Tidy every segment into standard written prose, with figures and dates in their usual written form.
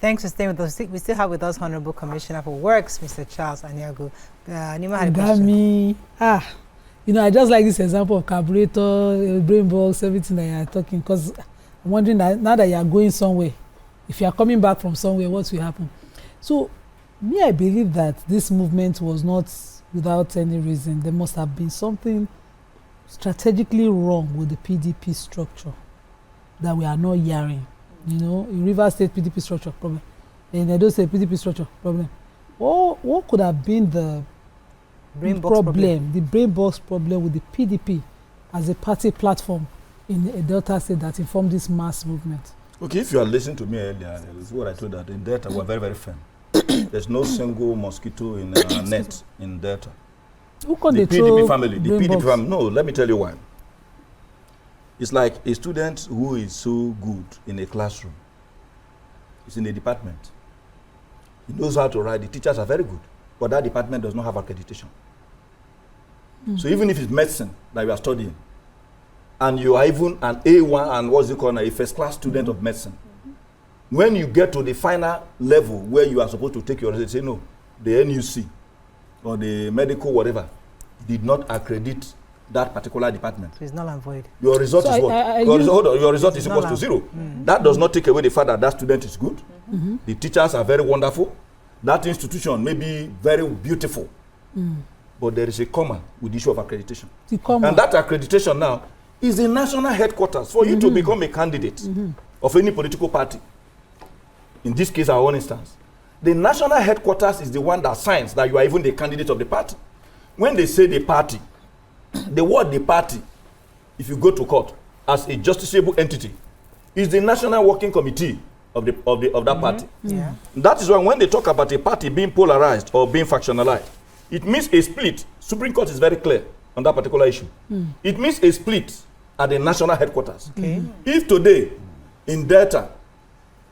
Thanks for staying with us. We still have with us Honorable Commissioner for Works, Mr. Charles Aniago. Nima had a question. I just like this example of carburetor, brain box, everything that you are talking, because I'm wondering that now that you are going somewhere, if you are coming back from somewhere, what will happen? So, I believe that this movement was not without any reason. There must have been something strategically wrong with the PDP structure that we are not hearing. In Rivers State PDP structure problem, in Edo State PDP structure problem. What could have been the problem, the brain box problem with the PDP as a party platform in a Delta State that informed this mass movement? Okay, if you are listening to me earlier, this is what I told that in Delta we're very, very firm. There's no single mosquito in our net in Delta. Who can the they PDP family, the PDP family. No, let me tell you why. It's like a student who is so good in a classroom. He's in a department. He knows how to write. The teachers are very good, but that department does not have accreditation. So even if it's medicine that you are studying, and you are even an A1 and what's it called, a first-class student of medicine, when you get to the final level where you are supposed to take your result, say no, the NUC or the medical whatever did not accredit that particular department. So it's null and void. Your result is what? Your result is equal to 0. That does not take away the fact that that student is good. The teachers are very wonderful. That institution may be very beautiful. But there is a comma with the issue of accreditation. And that accreditation now is the national headquarters for you to become a candidate of any political party. In this case, our own instance. The national headquarters is the one that signs that you are even the candidate of the party. When they say the party, the word the party, if you go to court as a justiciable entity, is the national working committee of that party. Yeah. That is why when they talk about a party being polarized or being factionalized, it means a split. Supreme Court is very clear on that particular issue. It means a split at the national headquarters. If today in Delta,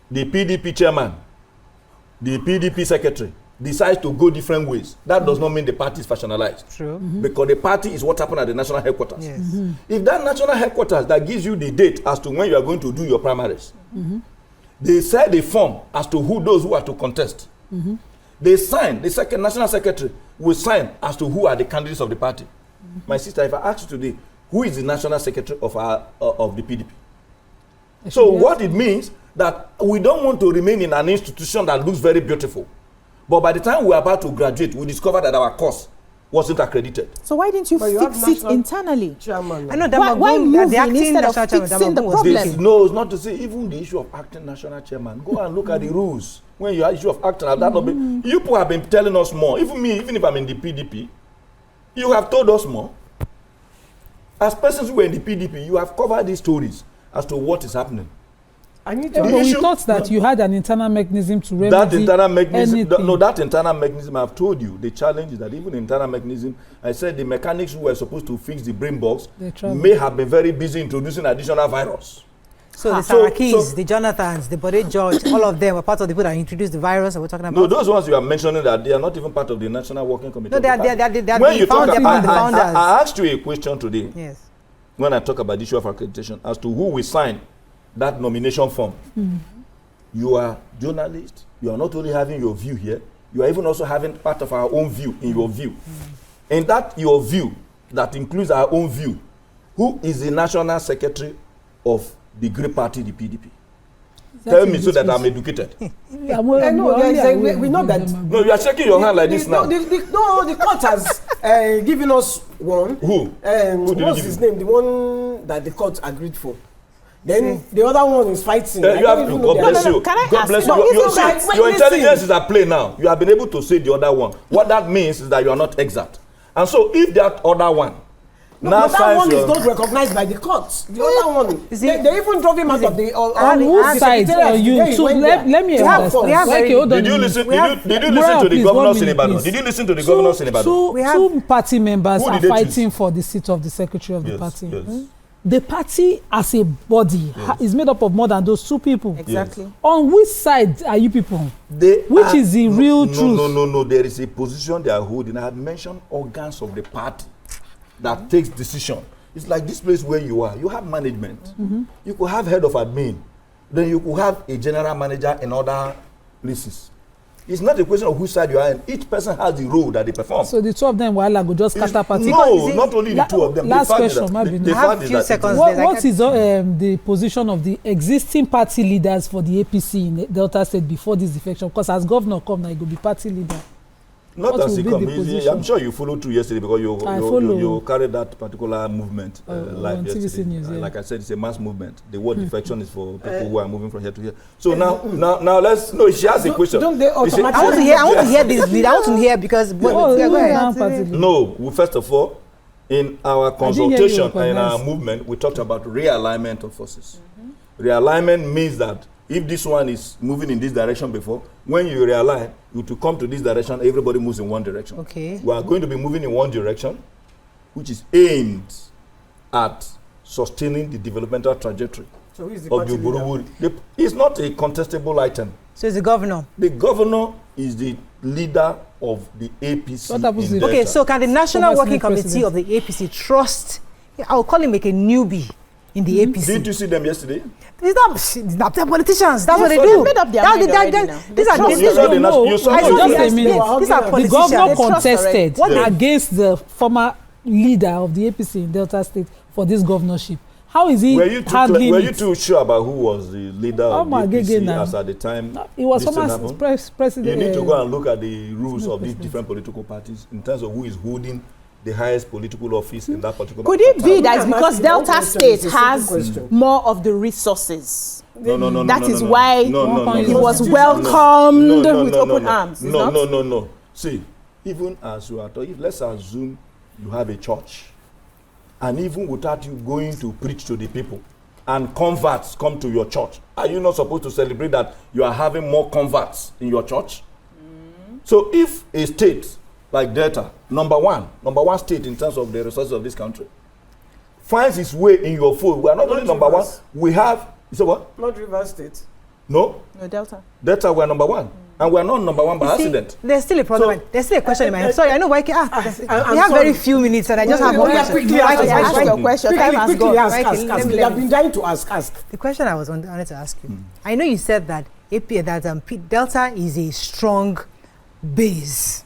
the PDP chairman, the PDP secretary decides to go different ways, that does not mean the party is factionalized. True. Because the party is what happened at the national headquarters. Yes. If that national headquarters that gives you the date as to when you are going to do your primaries, they set the form as to those who are to contest. They sign, the national secretary will sign as to who are the candidates of the party. My sister, if I ask you today, who is the national secretary of the PDP? So what it means that we don't want to remain in an institution that looks very beautiful. But by the time we are about to graduate, we discover that our course wasn't accredited. So why didn't you fix it internally? Chairman. I know that why move instead of fixing the problem? No, it's not to say even the issue of acting national chairman. Go and look at the rules. When you have issue of acting, that not been, you people have been telling us more. Even me, even if I'm in the PDP, you have told us more. As persons who were in the PDP, you have covered these stories as to what is happening. We thought that you had an internal mechanism to remedy that internal mechanism. anything. No, that internal mechanism, I've told you, the challenge is that even internal mechanism, I said the mechanics who were supposed to fix the brain box may have been very busy introducing additional virus. So the Sarakis, the Jonathans, the Bode George, all of them were part of the people that introduced the virus that we're talking about? No, those ones you are mentioning that they are not even part of the National Working Committee. No, they are when founders. I asked you a question today. Yes. When I talk about the issue of accreditation as to who will sign that nomination form. You are journalists. You are not only having your view here, you are even also having part of our own view in your view. And that your view, that includes our own view, who is the national secretary of the great party, the PDP? Tell me so that I'm educated. We know that. No, you are shaking your hand like this now. The court has given us one. Who? What's his name? The one that the court agreed for. Then the other one is fighting. You have to. God bless you. God bless you. Your intelligence is at play now. You have been able to say the other one. What that means is that you are not exact. And so if that other one now that one is not recognized by the courts. The other one, they even drove him out of the. On whose side are you? So let me understand. Did you listen to the governors in Ibadan? Did you listen to the governors in Ibadan? Two party members are fighting for the seat of the secretary of the party. Yes. The party as a body is made up of more than those two people. Exactly. Yes. On which side are you people? Which is the real truth? No. There is a position they are holding. I have mentioned organs of the party that takes decision. It's like this place where you are. You have management. You could have head of admin. Then you could have a general manager and other places. It's not a question of which side you are in. Each person has the role that they perform. So the two of them go just scatter party. No, not only the two of them. Last question, maybe. I have a few seconds. What is the position of the existing party leaders for the APC in Delta State before this defection? Because as governor come now, he will be party leader. Not as he come. I'm sure you followed through yesterday because you carried that particular movement live yesterday. News, yeah. Like I said, it's a mass movement. The word defection is for people who are moving from here to here. So now let's. No, she has a question. Don't they automatically? I want to hear this lead. I want to hear because. No, first of all, in our consultation and in our movement, we talked about realignment of forces. Realignment means that if this one is moving in this direction before, when you realign, you to come to this direction, everybody moves in one direction. Okay. We are going to be moving in one direction, which is aimed at sustaining the developmental trajectory so who is of the Oborevwori. It's not a contestable item. So it's the governor. The governor is the leader of the APC. Okay, so can the National Working Committee of the APC trust, I'll call him like a newbie in the APC? Didn't you see them yesterday? It's not they're politicians. That's what they do. These are the governor contested against the former leader of the APC in Delta State for this governorship. How is he handling it? Were you too sure about who was the leader of the APC as at the time? It was former president. You need to go and look at the rules of these different political parties in terms of who is holding the highest political office in that particular Could it be that because Delta State has more of the resources? No. That is why he was welcomed with open arms. No. See, even as you are talking, let's assume you have a church, and even without you going to preach to the people, and converts come to your church, are you not supposed to celebrate that you are having more converts in your church? So if a state like Delta, number one state in terms of the resources of this country, finds its way in your fold, we are not only number one, we have, you say what? Not Rivers State. No, Delta. Delta, we are number one. And we are not number one by accident. There's still a problem. So, there's still a question in my head. Sorry, I know why. We have very few minutes, and I just have one question. Quickly ask your question. Quickly ask. You have been dying to ask. The question I wanted to ask you. I know you said that Delta is a strong base.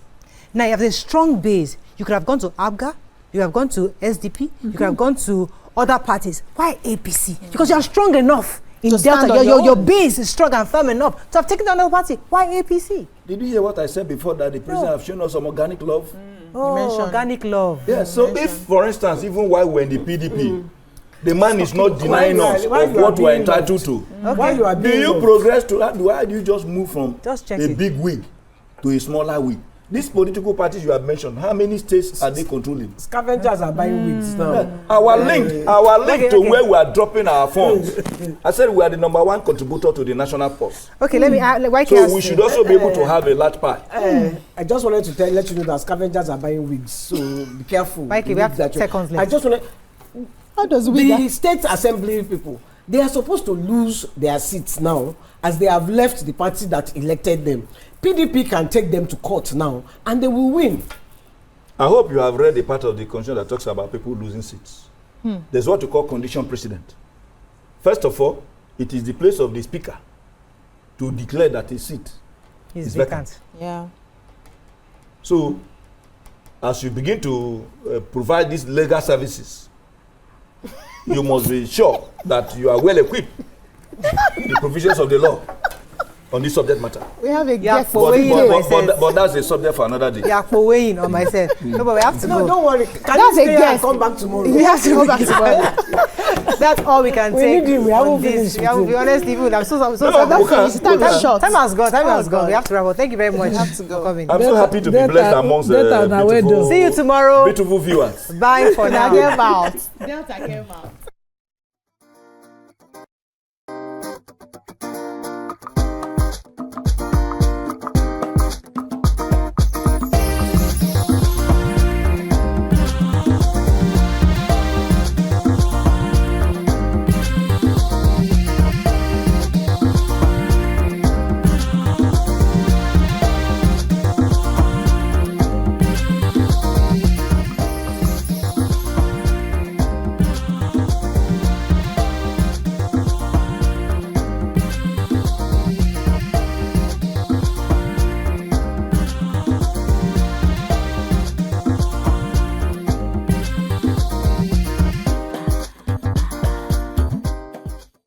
Now you have a strong base. You could have gone to ABGA, you have gone to SDP, you could have gone to other parties. Why APC? Because you are strong enough in Delta. Your base is strong and firm enough to have taken down another party. Why APC? Did you hear what I said before, that the president have shown us some organic love? Organic love. Yeah, so if, for instance, even while we're in the PDP, the man is not denying us of what we're entitled to. Okay. Do you progress to that? Why do you just move from a big wig to a smaller wig? These political parties you have mentioned, how many states are they controlling? Scavengers are buying wigs now. Yeah. Our link to where we are dropping our funds. I said we are the number one contributor to the national purse. Okay, let me. So we should also be able to have a large pie. I just wanted to let you know that scavengers are buying wigs, so be careful. Mike, we have seconds left. I just want to. How does the state assembly people? They are supposed to lose their seats now, as they have left the party that elected them. PDP can take them to court now, and they will win. I hope you have read the part of the constitution that talks about people losing seats. There's what we call condition precedent. First of all, it is the place of the speaker to declare that a seat is vacant. Yeah. So, as you begin to provide these legal services, you must be sure that you are well equipped with the provisions of the law on this subject matter. We have a guest but that's a subject for another day. Yeah, for weighing on myself. No, but we have to go. No, don't worry. That's a guest. Come back tomorrow. We have to go back tomorrow. That's all we can take. We haven't finished. We have to be honest, even I'm so time has gone. We have to wrap up. Thank you very much. We have to go. For coming. I'm so happy to be blessed amongst the beautiful, see you tomorrow. Beautiful viewers. Bye for now. Delta came out.